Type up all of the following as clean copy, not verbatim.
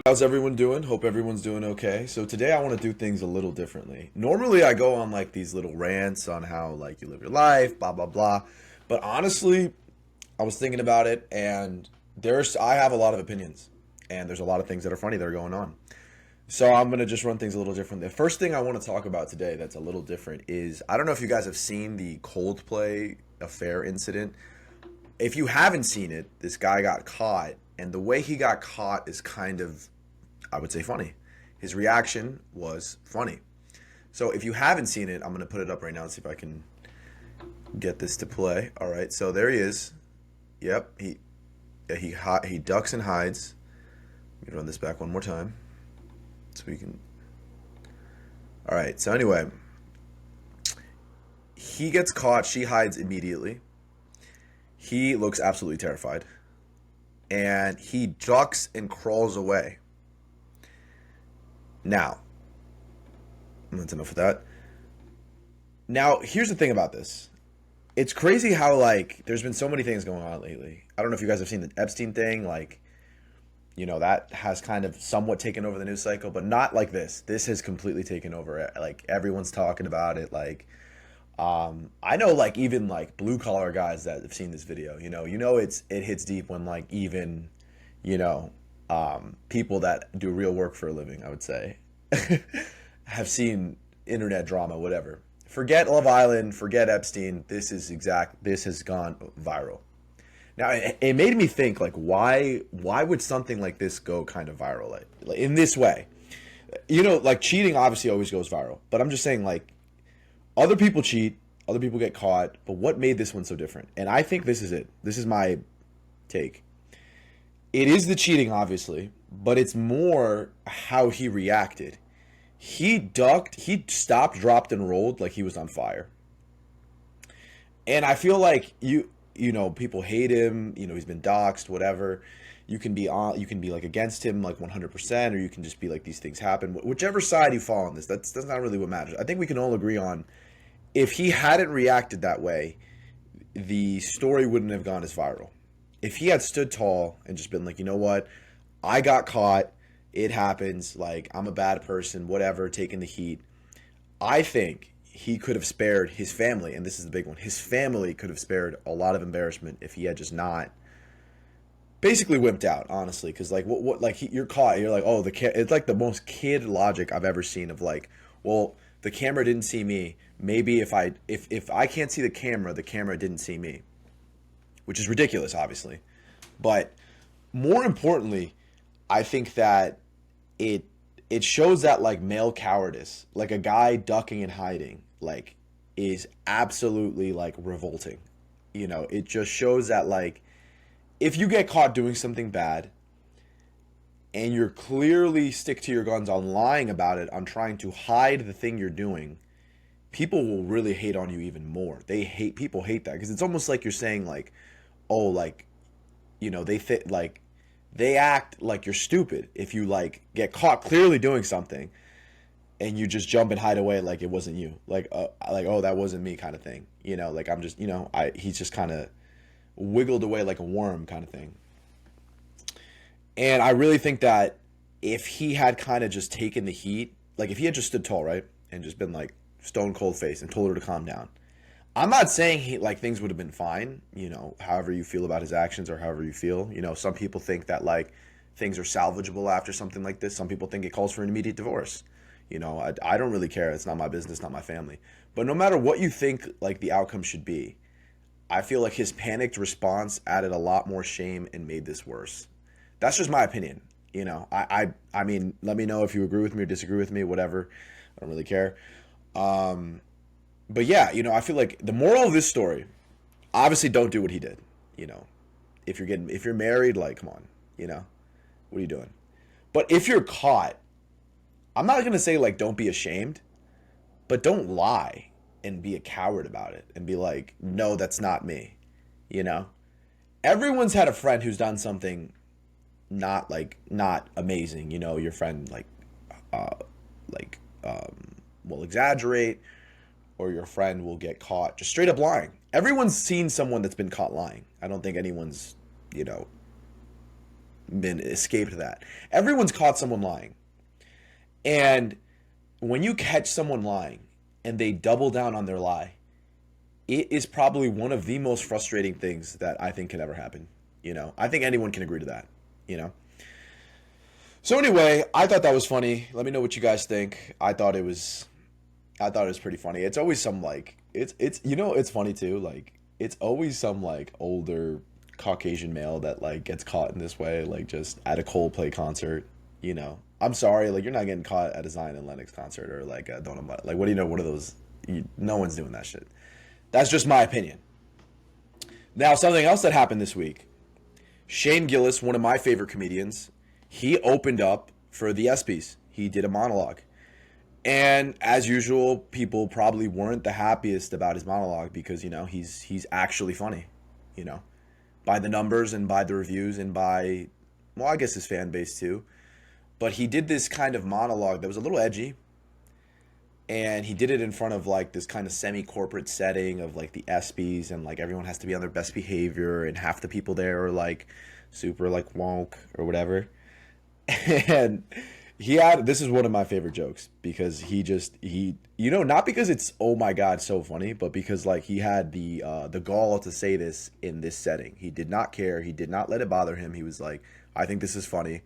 How's everyone doing? Hope everyone's doing okay. So today I want to do things a little differently. Normally I go on like these little rants on how like you live your life, blah blah blah. But honestly, I was thinking about it and I have a lot of opinions and there's a lot of things that are funny that are going on. So I'm going to just run things a little different. The first thing I want to talk about today that's a little different is I don't know if you guys have seen the Coldplay affair incident. If you haven't seen it, this guy got caught and the way he got caught is kind of, I would say, funny. His reaction was funny. So if you haven't seen it, I'm going to put it up right now and see if I can get this to play. All right, so there he is. Yep, he ducks and hides. Let me run this back one more time so we can. All right, so anyway, he gets caught. She hides immediately. He looks absolutely terrified, and he ducks and crawls away. Now, that's enough of that. Now, here's the thing about this. It's crazy how, like, there's been so many things going on lately. I don't know if you guys have seen the Epstein thing. Like, that has kind of somewhat taken over the news cycle, but not like this. This has completely taken over. Like, everyone's talking about it. Like, I know, like, even, like, blue-collar guys that have seen this video. It hits deep when, like, even, you know, people that do real work for a living, I would say, have seen internet drama, whatever. Forget Love Island, forget Epstein. This has gone viral. Now, it made me think, like, why would something like this go kind of viral, like in this way? Like, cheating obviously always goes viral, but I'm just saying, like, other people cheat, other people get caught, but what made this one so different? And I think this is it. This is my take. It is the cheating, obviously, but it's more how he reacted. He ducked, he stopped, dropped, and rolled like he was on fire. And I feel like people hate him. He's been doxxed, whatever. You can be like against him like 100%, or you can just be like these things happen. Whichever side you fall on this, that's not really what matters. I think we can all agree on if he hadn't reacted that way, the story wouldn't have gone as viral. If he had stood tall and just been like, you know what, I got caught, it happens, like, I'm a bad person, whatever, taking the heat, I think he could have spared his family, and this is the big one, his family could have spared a lot of embarrassment if he had just not basically wimped out, honestly, because, like, you're caught, you're like, oh, it's like the most kid logic I've ever seen of, like, well, the camera didn't see me, maybe if I can't see the camera didn't see me, which is ridiculous, obviously. But more importantly, I think that it shows that, like, male cowardice, like a guy ducking and hiding, like, is absolutely, like, revolting. It just shows that, like, if you get caught doing something bad and you're clearly stick to your guns on lying about it, on trying to hide the thing you're doing, people will really hate on you even more. People hate that because it's almost like you're saying, like, oh, like, they act like you're stupid if you, like, get caught clearly doing something and you just jump and hide away like it wasn't you, like oh, that wasn't me, kind of thing. Like, I'm just, he's just kind of wiggled away like a worm, kind of thing. And I really think that if he had kind of just taken the heat, like if he had just stood tall, right, and just been like stone cold face and told her to calm down, I'm not saying things would have been fine, however you feel about his actions or however you feel. Some people think that, like, things are salvageable after something like this. Some people think it calls for an immediate divorce. I don't really care. It's not my business, not my family. But no matter what you think, like, the outcome should be, I feel like his panicked response added a lot more shame and made this worse. That's just my opinion. I mean, let me know if you agree with me or disagree with me, whatever. I don't really care. But yeah, I feel like the moral of this story, obviously don't do what he did. If you're married, like, come on, what are you doing? But if you're caught, I'm not going to say, like, don't be ashamed, but don't lie and be a coward about it and be like, no, that's not me. Everyone's had a friend who's done something not amazing. Your friend, will exaggerate, or your friend will get caught just straight up lying. Everyone's seen someone that's been caught lying. I don't think anyone's, been escaped that. Everyone's caught someone lying. And when you catch someone lying and they double down on their lie, it is probably one of the most frustrating things that I think can ever happen. I think anyone can agree to that, you know? So anyway, I thought that was funny. Let me know what you guys think. I thought it was pretty funny. It's always some like it's funny too, like it's always some like older Caucasian male that like gets caught in this way, like just at a Coldplay concert. I'm sorry, like you're not getting caught at a Zion and Lennox concert or like a Don't like what do you know, one of those no one's doing that shit. That's just my opinion. Now, something else that happened this week. Shane Gillis, one of my favorite comedians, he opened up for the ESPYs. He did a monologue. And as usual, people probably weren't the happiest about his monologue because, he's actually funny, you know, by the numbers and by the reviews and by, well, I guess his fan base too. But he did this kind of monologue that was a little edgy. And he did it in front of like this kind of semi-corporate setting of like the ESPYs, and like everyone has to be on their best behavior, and half the people there are like super like woke or whatever. And this is one of my favorite jokes because not because it's oh my god so funny, but because like he had the gall to say this in this setting. He did not care. He did not let it bother him. He was like, I think this is funny.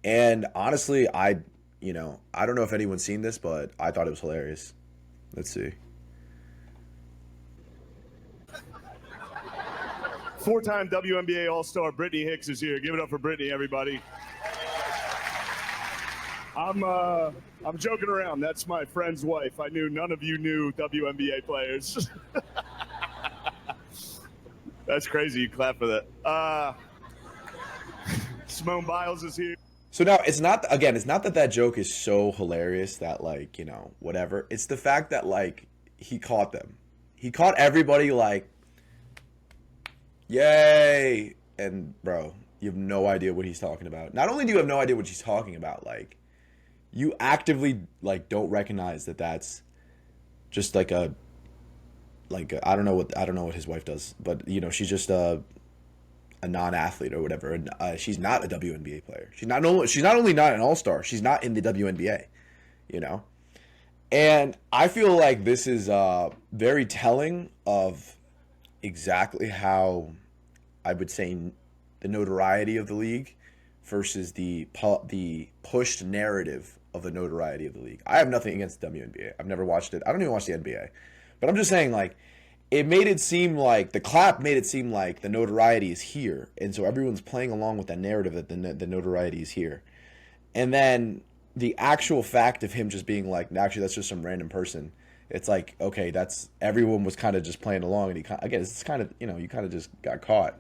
And honestly, I don't know if anyone's seen this, but I thought it was hilarious. Let's see. Four-time WNBA All-Star Brittany Hicks is here. Give it up for Brittany, everybody. I'm joking around. That's my friend's wife. I knew none of you knew WNBA players. That's crazy. You clap for that. Simone Biles is here. So now it's not that joke is so hilarious that like, whatever. It's the fact that like he caught them. He caught everybody like, yay. And bro, you have no idea what he's talking about. Not only do you have no idea what he's talking about, like you actively like don't recognize that that's just like I don't know what his wife does, but she's just a non-athlete or whatever. And she's not a WNBA player. She's not only not an all-star, she's not in the WNBA, And I feel like this is very telling of exactly how I would say the notoriety of the league versus the pushed narrative of the notoriety of the league. I have nothing against the WNBA. I've never watched it. I don't even watch the NBA. But I'm just saying, like, it made it seem like the clap made it seem like the notoriety is here, and so everyone's playing along with that narrative that the notoriety is here. And then the actual fact of him just being like, actually, that's just some random person. It's like, okay, that's everyone was kind of just playing along, and it's kind of you kind of just got caught.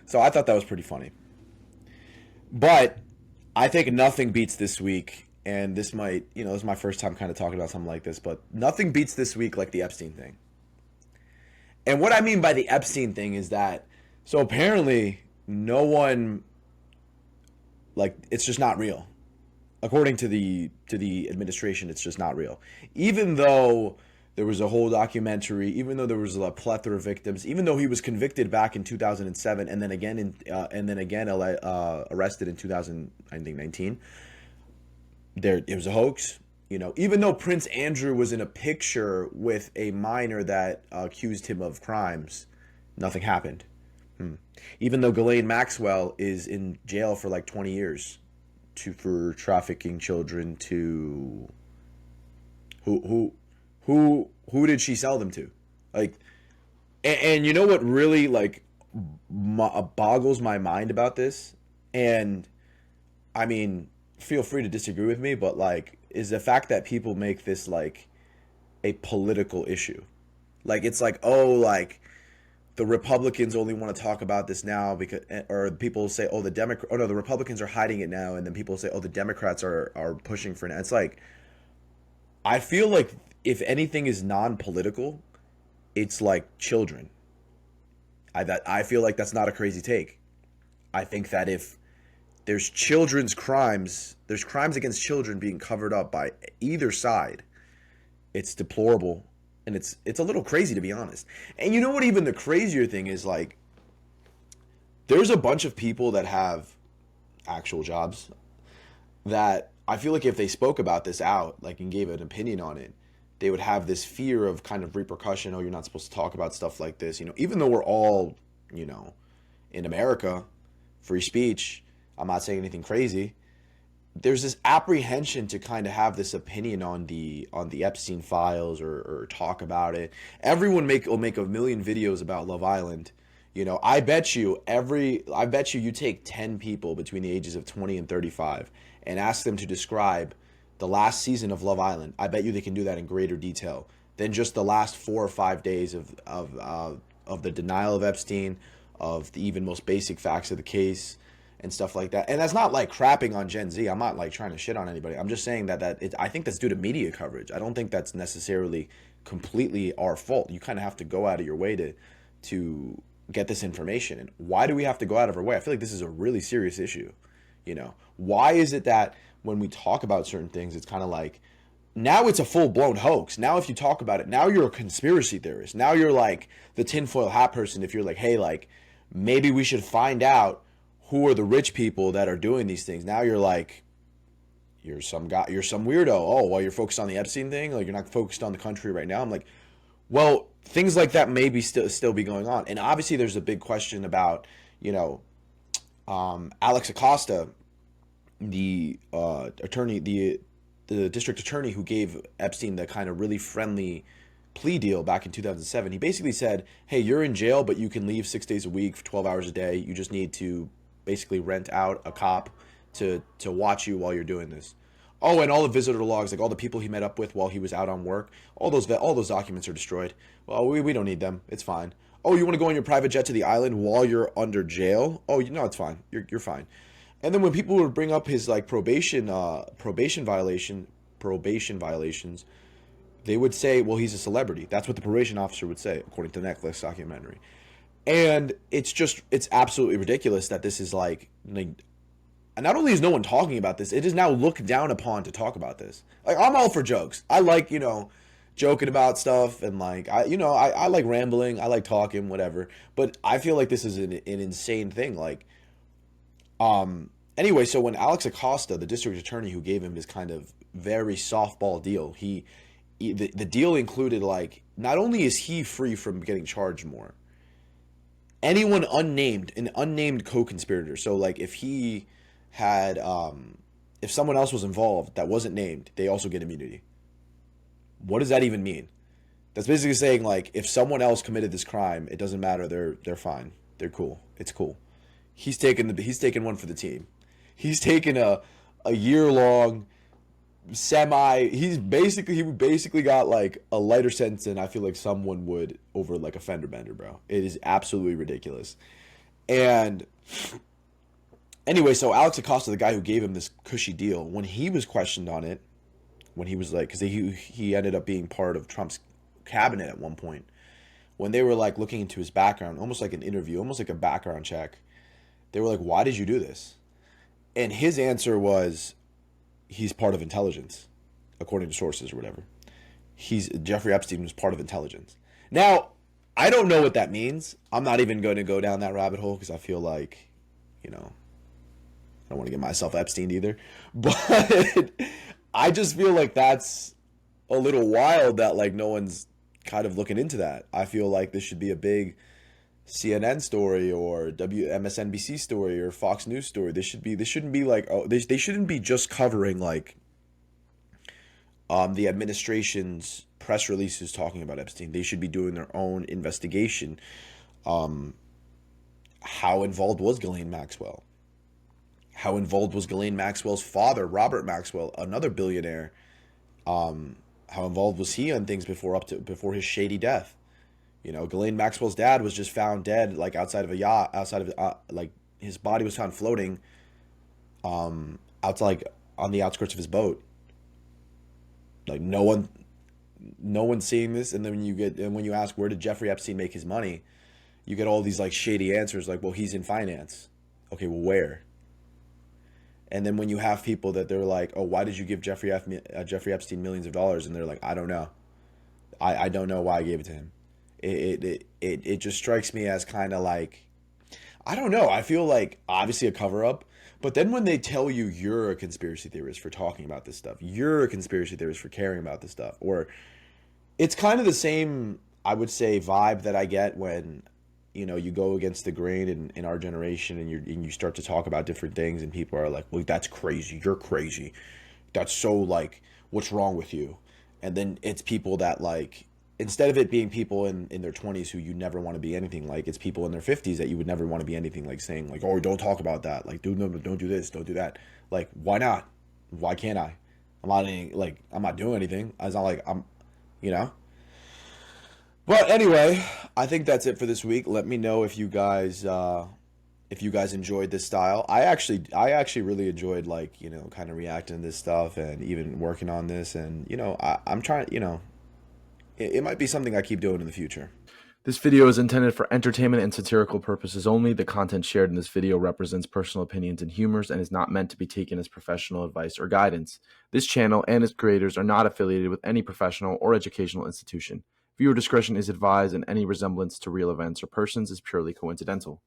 So I thought that was pretty funny. But I think nothing beats this week, and this might, this is my first time kind of talking about something like this, but nothing beats this week like the Epstein thing. And what I mean by the Epstein thing is that, so apparently no one, like, it's just not real. According to the administration, it's just not real. Even though there was a whole documentary, even though there was a plethora of victims, even though he was convicted back in 2007 and then again arrested in 2019, it was a hoax. Even though Prince Andrew was in a picture with a minor that accused him of crimes, nothing happened. Even though Ghislaine Maxwell is in jail for like 20 years for trafficking children to who did she sell them to? Like, and you know what really like boggles my mind about this? And I mean, feel free to disagree with me, but like, is the fact that people make this like a political issue. Like, it's like, oh, like the Republicans only want to talk about this now because, or people say, oh, the Republicans are hiding it now, and then people say, oh, the Democrats are pushing for it. It's like, I feel like if anything is non-political, it's like children. I feel like that's not a crazy take. I think that if there's there's crimes against children being covered up by either side, it's deplorable, and it's a little crazy, to be honest. And you know what, even the crazier thing is, like, there's a bunch of people that have actual jobs that I feel like if they spoke about this out, like, and gave an opinion on it, they would have this fear of kind of repercussion. Oh, you're not supposed to talk about stuff like this. Even though we're all, in America, free speech, I'm not saying anything crazy. There's this apprehension to kind of have this opinion on the Epstein files, or talk about it. Everyone will make a million videos about Love Island. I bet you take 10 people between the ages of 20 and 35 and ask them to describe the last season of Love Island. I bet you they can do that in greater detail than just the last 4 or 5 days of the denial of Epstein, of the even most basic facts of the case and stuff like that. And that's not like crapping on Gen Z. I'm not like trying to shit on anybody. I'm just saying I think that's due to media coverage. I don't think that's necessarily completely our fault. You kind of have to go out of your way to get this information. And why do we have to go out of our way? I feel like this is a really serious issue. Why is it that when we talk about certain things, it's kind of like, now it's a full-blown hoax. Now if you talk about it, now you're a conspiracy theorist. Now you're like the tinfoil hat person. If you're like, hey, like, maybe we should find out who are the rich people that are doing these things. Now you're like, you're some guy, you're some weirdo. Oh, well, you're focused on the Epstein thing? Like, you're not focused on the country right now? I'm like, well, things like that may be still be going on. And obviously there's a big question about, Alex Acosta, the attorney, the district attorney who gave Epstein the kind of really friendly plea deal back in 2007. He basically said, hey, you're in jail, but you can leave 6 days a week for 12 hours a day. You just need to basically rent out a cop to watch you while you're doing this. Oh, and all the visitor logs, like all the people he met up with while he was out on work, all those documents are destroyed. Well, we don't need them. It's fine. Oh, you want to go on your private jet to the island while you're under jail? Oh, it's fine. You're fine. And then when people would bring up his like probation violations, they would say, well, he's a celebrity. That's what the probation officer would say, according to the Netflix documentary. And it's absolutely ridiculous that this is like, not only is no one talking about this, it is now looked down upon to talk about this. Like, I'm all for jokes. I like, joking about stuff, and like, I like rambling. I like talking, whatever. But I feel like this is an insane thing. Like, anyway, so when Alex Acosta, the district attorney who gave him this kind of very softball deal, the deal included, like, not only is he free from getting charged more, anyone an unnamed co-conspirator. So like if he had, if someone else was involved that wasn't named, they also get immunity. What does that even mean? That's basically saying, like, if someone else committed this crime, it doesn't matter. They're fine. They're cool. It's cool. He's taken one for the team. He's taken a year-long he basically got like a lighter sentence than I feel like someone would over like a fender bender, bro. It is absolutely ridiculous. And anyway, so Alex Acosta, the guy who gave him this cushy deal, when he was questioned on it, when he was like, because he ended up being part of Trump's cabinet at one point, when they were like looking into his background, almost like an interview, almost like a background check, they were like, why did you do this? And his answer was, he's part of intelligence, according to sources or whatever. Jeffrey Epstein was part of intelligence. Now, I don't know what that means. I'm not even going to go down that rabbit hole because I feel like, I don't want to get myself Epstein either. But I just feel like that's a little wild that like no one's kind of looking into that. I feel like this should be a big CNN story or MSNBC story or Fox News story. This shouldn't be like, they shouldn't be just covering like the administration's press releases talking about Epstein. They should be doing their own investigation. How involved was Ghislaine Maxwell? How involved was Ghislaine Maxwell's father, Robert Maxwell, another billionaire? How involved was he on things before his shady death? Ghislaine Maxwell's dad was just found dead, like outside of a yacht, like his body was found floating, outside, like on the outskirts of his boat. Like no one's seeing this, and then when you ask where did Jeffrey Epstein make his money, you get all these like shady answers, like, well, he's in finance. Okay, well, where? And then when you have people that they're like, oh, why did you give Jeffrey Epstein millions of dollars? And they're like, I don't know. I don't know why I gave it to him. It just strikes me as kind of like, I don't know. I feel like obviously a cover up, but then when they tell you you're a conspiracy theorist for talking about this stuff, you're a conspiracy theorist for caring about this stuff, or it's kind of the same, I would say, vibe that I get when you go against the grain in our generation, and you start to talk about different things, and people are like, well, that's crazy, you're crazy, that's so, like, what's wrong with you? And then it's people that, like, instead of it being people in their 20s who you never want to be anything like, it's people in their 50s that you would never want to be anything like, saying like, oh, don't talk about that, like, dude, no, don't do this, don't do that. Like, why not? Why can't I? I'm not doing anything. It's not like I'm, you know but anyway, I think that's it for this week. Let me know if you guys enjoyed this style. I actually really enjoyed, like, kind of reacting to this stuff and even working on this, and I'm trying, it might be something I keep doing in the future. This video is intended for entertainment and satirical purposes only. The content shared in this video represents personal opinions and humors and is not meant to be taken as professional advice or guidance. This channel and its creators are not affiliated with any professional or educational institution. Viewer discretion is advised, and any resemblance to real events or persons is purely coincidental.